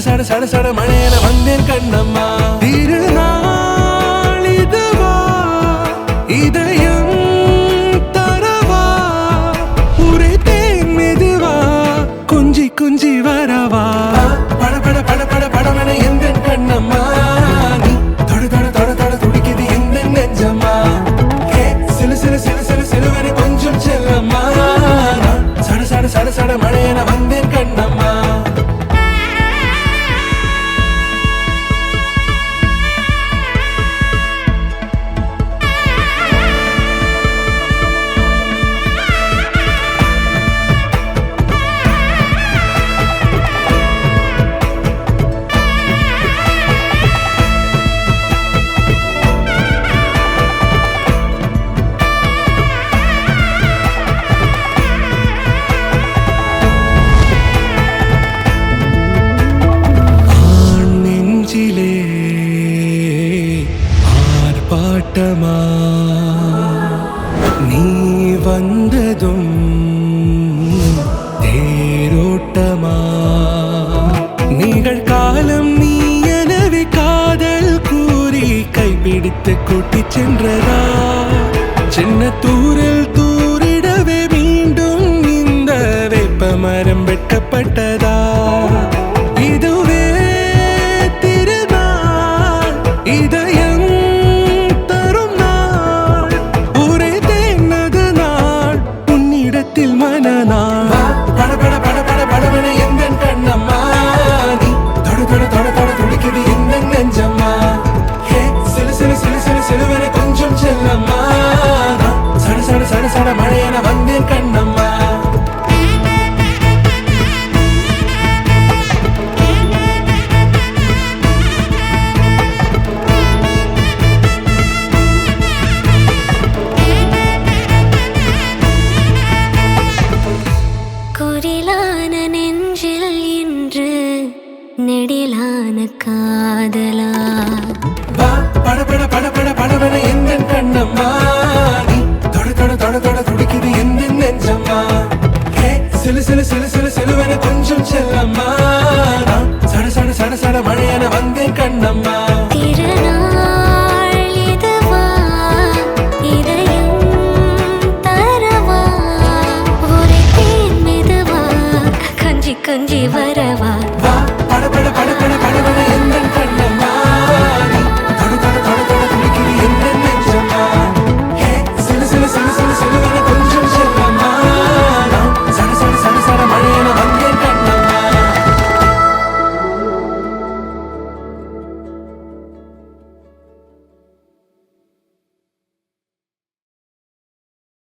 சட சட சட மழையில வந்தேன் கண்ணம்மா. திருநாள் இதுவா இதயம் தரவா உரைத்தேன் மெதுவா கொஞ்சி கொஞ்சி வரவா பட பட பட பட படவன எந்த கண்ணம்மா. நீ தொட தொட தொட தொட துடிக்குது எந்த நெஞ்சம்மா. சிலு சிலு சிலு சிலு சிலுவனை கொஞ்சம் செல்லம்மா. சட சட சட சட மழையில வந்தேன் கண்ணம்மா. ஆர்ப்பாட்டமா நீ வந்ததும் தேரோட்டமா நிகழ்காலம் நீ எனவே காதல் கூறி கைப்பிடித்து கூட்டிச் சென்றதா. சின்ன தூரில் தூரிடவே மீண்டும் இந்த வேப்ப மரம் வெட்டப்பட்டதா. இதுவே திருநாள் இதயம் தரும் நாள் உரைத்தேனது நாள் உன்னிடத்தில் மனநாள். பட பட பட பட படவன எந்த கண்ணம்மா. நீ தொட தொட தொட தொட துடிக்குது எந்த நெஞ்சம்மா. சிலு சிலு சிலு சிலு சிலுவனை கொஞ்சம் செல்லம்மா. சட சட சட சட மழையென வந்தேன் கண்ணம்மா. குரிலான நெஞ்சில் இன்று நெடிலான காதலா. பட பட பட பட படவன எந்த கண்ணம்மா. நீ தொட தொட தொட தொட துடிக்குது எந்த நெஞ்சம்மா. சிலு சிலு சிலு சிலு சிலுவன கொஞ்சம் செல்லம்மா. சட சட சட சட மழையென வந்தேன் கண்ணம்மா.